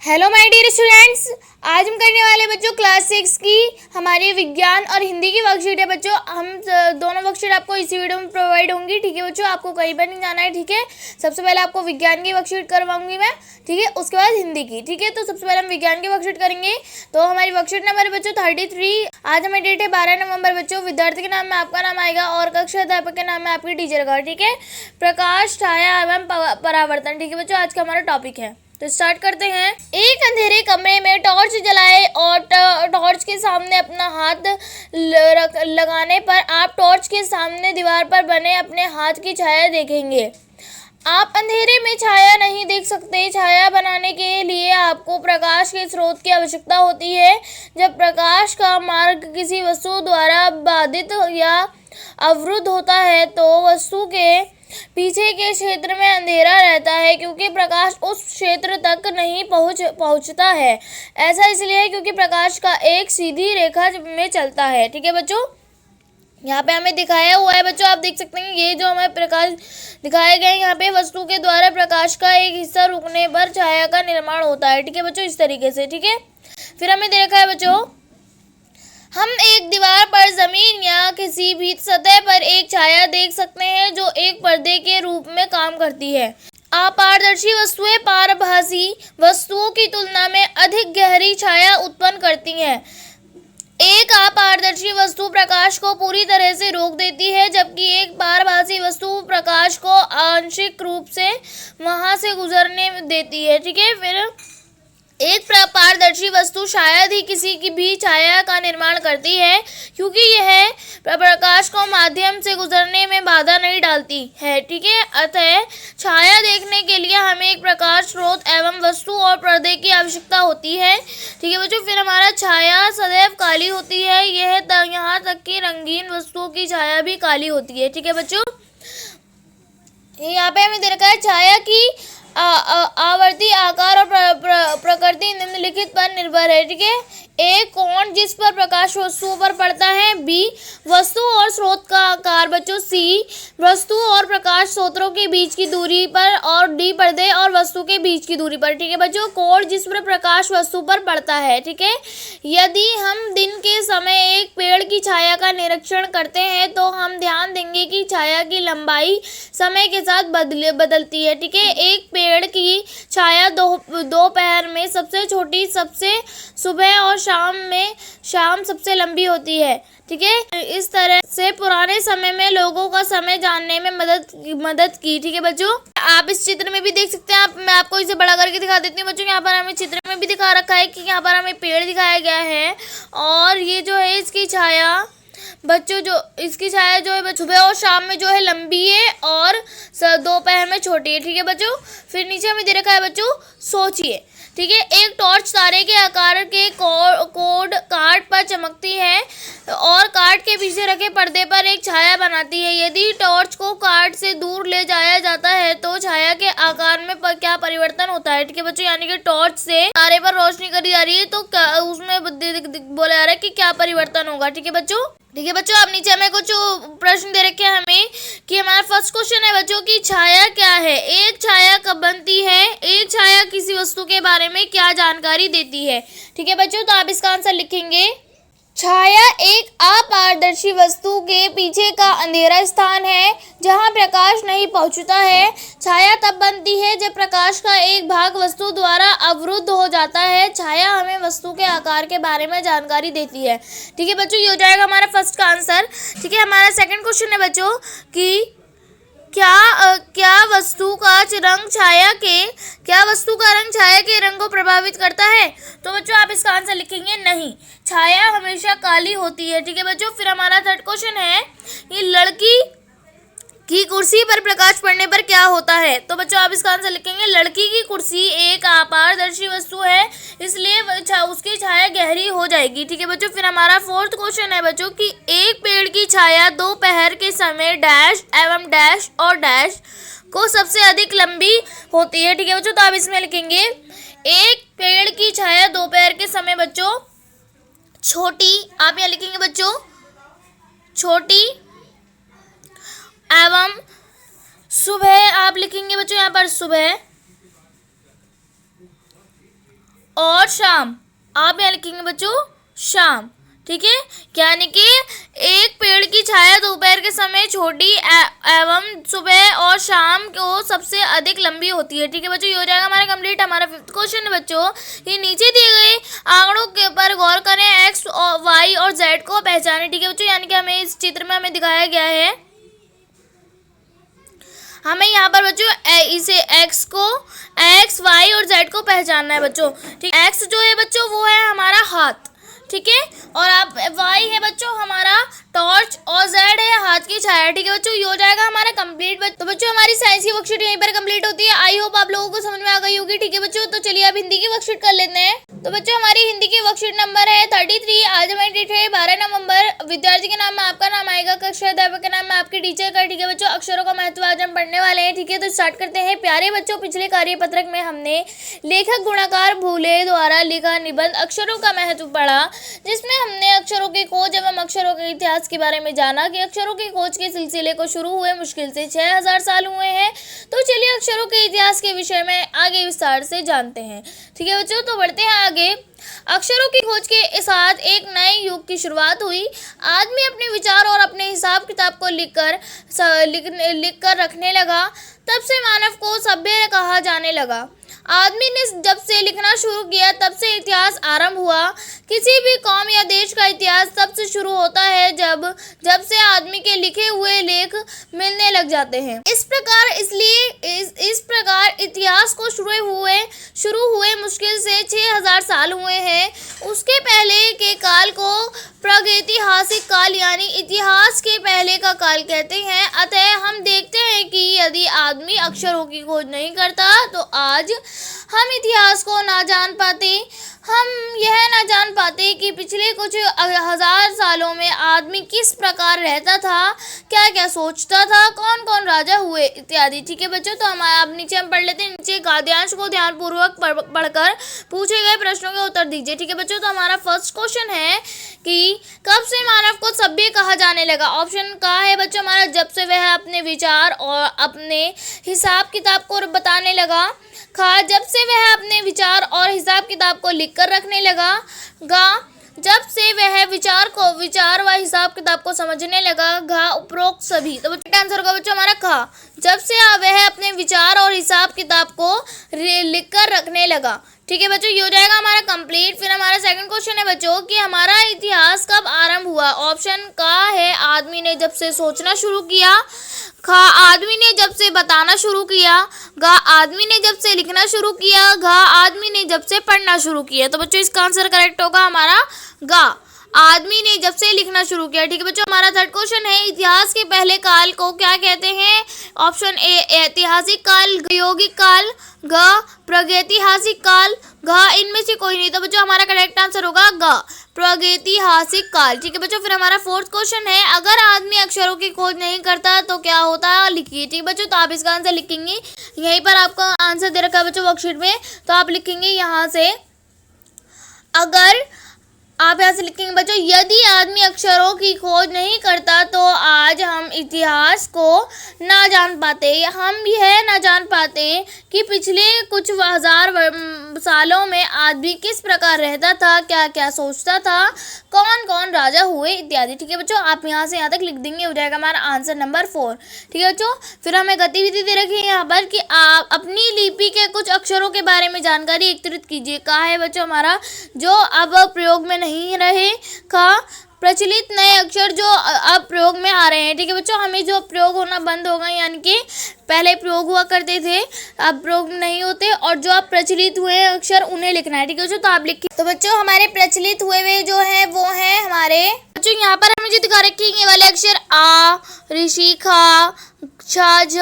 Hello my dear students, आज हम करने वाले बच्चों क्लास 6 की हमारी विज्ञान और हिंदी की वर्कशीट है। बच्चों हम दोनों वर्कशीट आपको इसी वीडियो में प्रोवाइड होंगी। ठीक है बच्चों, आपको कहीं पर नहीं जाना है। ठीक है, सबसे पहले आपको विज्ञान की वर्कशीट करवाऊंगी मैं। ठीक है, उसके बाद हिंदी की। ठीक है, तो सबसे पहले हम विज्ञान की वर्कशीट करेंगे। तो हमारी वर्कशीट नंबर है बच्चों 33। आज हमें डेट है 12 नवंबर। बच्चों विद्यार्थी के नाम में आपका नाम आएगा और कक्षा अध्यापक के नाम में आपकी टीचर का। ठीक है, प्रकाश, छाया एवं परावर्तन। ठीक है बच्चों, आज का हमारा टॉपिक है, तो स्टार्ट करते हैं। एक अंधेरे कमरे में टॉर्च जलाए और टॉर्च के सामने अपना हाथ लगाने पर आप टॉर्च के सामने दीवार पर बने अपने हाथ की छाया देखेंगे। आप अंधेरे में छाया नहीं देख सकते। छाया बनाने के लिए आपको प्रकाश के स्रोत की आवश्यकता होती है। जब प्रकाश का मार्ग किसी वस्तु द्वारा बाधित या अवरुद्ध होता है तो वस्तु के पीछे के क्षेत्र में अंधेरा रहता है, क्योंकि प्रकाश उस क्षेत्र तक नहीं पहुंचता है। ऐसा इसलिए है क्योंकि प्रकाश का एक सीधी रेखा में चलता है। ठीक है बच्चों, यहाँ पे हमें दिखाया हुआ है बच्चों, आप देख सकते हैं ये जो हमें प्रकाश दिखाया गया है, यहाँ पे वस्तु के द्वारा प्रकाश का एक हिस्सा रुकने पर छाया का निर्माण होता है। ठीक है बच्चों, इस तरीके से। ठीक है, फिर हमें देखा है बच्चों, हम एक दीवार पर, जमीन या किसी भी सतह पर एक छाया देख सकते हैं जो एक पर्दे के रूप में काम करती है। अपारदर्शी वस्तुएं पारभासी वस्तुओं की तुलना में अधिक गहरी छाया उत्पन्न करती हैं। एक अपारदर्शी वस्तु प्रकाश को पूरी तरह से रोक देती है, जबकि एक पारभासी वस्तु प्रकाश को आंशिक रूप से वहां से गुजरने देती है। ठीक है, फिर एक पारदर्शी वस्तु शायद ही किसी की भी छाया का निर्माण करती है, क्योंकि यह प्रकाश को माध्यम से गुजरने में बाधा नहीं डालती है। ठीक है, अतः छाया देखने के लिए हमें एक प्रकाश स्रोत एवं वस्तु और पर्दे की आवश्यकता होती है। ठीक है बच्चों, फिर हमारा छाया सदैव काली होती है। यहाँ तक कि रंगीन वस्तुओं की छाया भी काली होती है। ठीक है बच्चों, यहाँ पे हमें दे रखा है छाया की आवर्ती, आकार और प्रकृति निम्नलिखित पर निर्भर है। ठीक है, ए कोण जिस पर प्रकाश वस्तुओं पर पड़ता है। बी वस्तु और स्रोत का आकार। बच्चों सी वस्तु और प्रकाश स्रोतों के बीच की दूरी पर। और डी पर्दे और वस्तु के बीच की दूरी पर। ठीक है बच्चों, कोण जिस पर प्रकाश वस्तु पर पड़ता है। ठीक है, यदि हम दिन के समय एक पेड़ की छाया का निरीक्षण करते हैं तो हम ध्यान देंगे कि छाया की लंबाई समय के साथ बदलती है। ठीक है, एक पेड़ की छाया दोपहर में सबसे छोटी, सबसे सुबह और शाम सबसे लंबी होती है। ठीक है, इस तरह से पुराने समय में लोगों का समय जानने में मदद की। ठीक है बच्चों, आप इस चित्र में भी देख सकते हैं। मैं आपको इसे बड़ा करके दिखा देती हूँ बच्चों। यहाँ पर हमें चित्र में भी दिखा रखा है कि यहाँ पर हमें पेड़ दिखाया गया है, और ये जो है इसकी छाया बच्चों, जो इसकी छाया जो है सुबह और शाम में जो है लंबी है और दोपहर में छोटी है। ठीक है बच्चों, फिर नीचे हमें दे रखा है बच्चों, सोचिए। ठीक है, एक टॉर्च तारे के आकार के कोड कार्ड पर चमकती है और कार्ड के पीछे रखे पर्दे पर एक छाया बनाती है। यदि टॉर्च को कार्ड से दूर ले जाया जाता है तो छाया के आकार में क्या परिवर्तन होता है। ठीक है बच्चों, यानी कि टॉर्च से तारे पर रोशनी करी जा रही है तो उसमें बोला जा रहा है कि क्या परिवर्तन होगा। ठीक है बच्चों, ठीक है बच्चों, अब नीचे हमें कुछ प्रश्न दे रखे हैं हमें कि हमारा फर्स्ट क्वेश्चन है बच्चों की छाया क्या है। एक छाया कब बनती है। एक छाया किसी वस्तु के बारे में क्या जानकारी देती है। ठीक है बच्चों, तो आप इसका आंसर लिखेंगे। छाया एक अपारदर्शी वस्तु के पीछे का अंधेरा स्थान है जहां प्रकाश नहीं पहुंचता है। छाया तब बनती है जब प्रकाश का एक भाग वस्तु द्वारा अवरुद्ध हो जाता है। छाया हमें वस्तु के आकार के बारे में जानकारी देती है। ठीक है बच्चों, ये हो जाएगा हमारा फर्स्ट का आंसर। ठीक है, हमारा सेकंड क्वेश्चन है बच्चों कि क्या वस्तु का रंग छाया के रंग को प्रभावित करता है। तो बच्चों आप इसका आंसर लिखेंगे नहीं, छाया हमेशा काली होती है। ठीक है बच्चों, फिर हमारा थर्ड क्वेश्चन है ये लड़की की कुर्सी पर प्रकाश पड़ने पर क्या होता है। तो बच्चों आप इसका आंसर लिखेंगे, लड़की की कुर्सी एक अपारदर्शी वस्तु है, इसलिए उसकी छाया गहरी हो जाएगी। ठीक है बच्चों, फिर हमारा फोर्थ क्वेश्चन है बच्चों कि एक पेड़ की छाया दोपहर के समय डैश एवं डैश और डैश को सबसे अधिक लंबी होती है। ठीक है बच्चों, तो आप इसमें लिखेंगे एक पेड़ की छाया दोपहर के समय बच्चों छोटी, आप यहाँ लिखेंगे बच्चों छोटी, एवं सुबह आप लिखेंगे बच्चों यहाँ पर सुबह और शाम। आप यहाँ लिखेंगे बच्चों शाम, ठीक है। यानी कि एक पेड़ की छाया दोपहर के समय छोटी एवं सुबह और शाम को सबसे अधिक लंबी होती है, ठीक है बच्चों। ये हो जाएगा हमारा कंप्लीट। हमारा 5th क्वेश्चन है बच्चों, ये नीचे दिए गए आंकड़ों के ऊपर गौर करें, एक्स और वाई और जेड को पहचानें, ठीक है बच्चों। यानी कि हमें इस चित्र में हमें दिखाया गया है, हमें यहाँ पर बच्चों इसे एक्स को, एक्स वाई और जेड को पहचानना है बच्चों, ठीक। एक्स जो है बच्चों वो है हमारा हाथ, ठीक है। और आप वाई है बच्चों हमारा टॉर्च और जेड है हाथ की छाया, ठीक है बच्चों। ये हो जाएगा हमारा कंप्लीट। तो बच्चों हमारी साइंस की वर्कशीट यहीं पर कंप्लीट होती है। आई होप आप लोगों को समझ में आ गई होगी, ठीक है बच्चों। तो चलिए अब हिंदी की वर्कशीट कर लेते हैं। तो बच्चों हमारी हिंदी की वर्कशीट नंबर है 33। आज हमारी डेट है 12 नवंबर। विद्यार्थी के नाम में आपका नाम आएगा, कक्षा अध्यापक के नाम में आपकी टीचर का, ठीक है बच्चों। अक्षरों का महत्व आज हम पढ़ने वाले हैं, ठीक है। तो स्टार्ट करते हैं। प्यारे बच्चों, पिछले कार्यपत्रक में हमने लेखक गुणाकार भूले द्वारा लिखा निबंध अक्षरों का महत्व पढ़ा, जिसमें हमने अक्षरों की खोज एवं अक्षरों के इतिहास के बारे में जाना कि अक्षरों की खोज के सिलसिले को शुरू हुए मुश्किल से 6000 साल हुए हैं। तो चलिए अक्षरों के इतिहास के विषय में आगे विस्तार से जानते हैं, ठीक है बच्चों। तो बढ़ते हैं आगे। अक्षरों की खोज के साथ एक नए युग की शुरुआत हुई। आदमी अपने विचार और अपने हिसाब किताब को लिख कर रखने लगा। तब से मानव को सभ्य कहा जाने लगा। आदमी ने जब से लिखना शुरू किया तब से इतिहास आरंभ हुआ। किसी भी कौम या देश का इतिहास तब से शुरू होता है जब से आदमी के लिखे हुए लेख मिलने लग जाते हैं। इस प्रकार इतिहास को शुरू हुए मुश्किल से 6000 साल हुए हैं। उसके पहले के काल को प्रागैतिहासिक काल यानी इतिहास के पहले का काल कहते हैं। अतः हम देखते हैं कि यदि आदमी अक्षरों की खोज नहीं करता तो आज हम इतिहास को ना जान पाते। हम यह ना जान पाते कि पिछले कुछ 1000 सालों में आदमी किस प्रकार रहता था, क्या क्या सोचता था, कौन कौन राजा हुए इत्यादि, ठीक है बच्चों। तो अब नीचे हम पढ़ लेते हैं। नीचे गद्यांश को ध्यानपूर्वक पढ़कर पूछे गए प्रश्नों के उत्तर दीजिए, ठीक है बच्चों। तो हमारा फर्स्ट क्वेश्चन है कि कब से मानव को सभ्य कहा जाने लगा। ऑप्शन का है बच्चों हमारा जब से वह अपने विचार और अपने हिसाब किताब को बताने लगा। खा जब से वह अपने विचार और हिसाब किताब को लिख कर रखने लगा। गा जब से वह विचार व हिसाब किताब को समझने लगा। घा उपरोक्त सभी। तो बच्चों आंसर होगा बच्चों हमारा खा जब से वह अपने विचार और हिसाब किताब को लिख कर रखने लगा, ठीक है बच्चों। ये हो जाएगा हमारा कंप्लीट। फिर हमारा सेकंड क्वेश्चन है बच्चों कि हमारा इतिहास कब आरंभ हुआ। ऑप्शन का है आदमी ने जब से सोचना शुरू किया। खा आदमी ने जब से बताना शुरू किया। गा आदमी ने जब से लिखना शुरू किया। घा आदमी ने जब से पढ़ना शुरू किया। तो बच्चों इसका आंसर करेक्ट होगा हमारा गा आदमी ने जब से लिखना शुरू किया, ठीक है बच्चों। हमारा थर्ड क्वेश्चन है इतिहास के पहले काल को क्या कहते हैं। ऑप्शन ए ऐतिहासिक काल, यौगिक काल, ग प्रागैतिहासिक काल, घ इनमें से कोई नहीं। तो बच्चों हमारा करेक्ट आंसर होगा ग प्रागैतिहासिक काल, ठीक है बच्चों। फिर हमारा फोर्थ क्वेश्चन है अगर आदमी अक्षरों की खोज नहीं करता तो क्या होता है, लिखिए, ठीक है बच्चों। तो आप इसका आंसर लिखेंगे, यहीं पर आपका आंसर दे रखा है बच्चों वर्कशीट में। तो आप लिखेंगे यहाँ से, अगर आप यहाँ से लिखेंगे बच्चों यदि आदमी अक्षरों की खोज नहीं करता तो आज हम इतिहास को ना जान पाते। हम यह ना जान पाते कि पिछले कुछ 1000 सालों में आदमी किस प्रकार रहता था, क्या क्या सोचता था, कौन कौन राजा हुए इत्यादि, ठीक है बच्चों। आप यहाँ से यहाँ तक लिख देंगे, हो जाएगा हमारा आंसर नंबर 4, ठीक है बच्चों। फिर हमें गतिविधि दे रखी है यहाँ पर कि आप अपनी लिपि के कुछ अक्षरों के बारे में जानकारी एकत्रित कीजिए। कहा है बच्चों हमारा जो अब प्रयोग में नहीं रहे। का प्रचलित नए अक्षर जो अब प्रयोग में आ रहे हैं, ठीक है बच्चों। हमें जो प्रयोग होना बंद हो गए, यानी कि पहले प्रयोग हुआ करते थे अब प्रयोग नहीं होते, और जो अब प्रचलित हुए अक्षर उन्हें लिखना है, ठीक है बच्चों। तो आप लिखिए। तो बच्चों हमारे प्रचलित हुए जो हैं वो हैं हमारे बच्चों यहाँ पर हमें जो दिखा रखे हैं ये वाले अक्षर आ, ऋषि, खा, छा, झ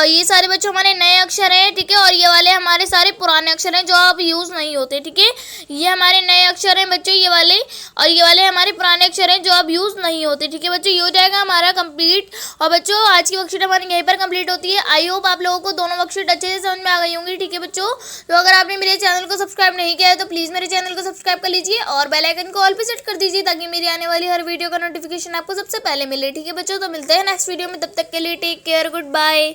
ये सारे बच्चों हमारे नए अक्षर हैं, ठीक है। और ये वाले हमारे सारे पुराने अक्षर हैं जो अब यूज़ नहीं होते, ठीक है। ये हमारे नए अक्षर हैं बच्चों ये वाले, और ये वाले हमारे पुराने अक्षर हैं जो अब यूज़ नहीं होते, ठीक है बच्चों। ये हो जाएगा हमारा कंप्लीट। और बच्चों आज की वर्कशीट हमारी यहीं पर कंप्लीट होती है। आई होप आप लोगों को दोनों वर्कशीट अच्छे से समझ में आ गई होंगी, ठीक है बच्चों। तो अगर आपने मेरे चैनल को सब्सक्राइब नहीं किया है तो प्लीज़ मेरे चैनल को सब्सक्राइब कर लीजिए और बेल आइकन को ऑल पे सेट कर दीजिए ताकि मेरी आने वाली हर वीडियो का नोटिफिकेशन आपको सबसे पहले मिले, ठीक है बच्चों। तो मिलते हैं नेक्स्ट वीडियो में, तब तक के लिए टेक केयर, गुड बाय।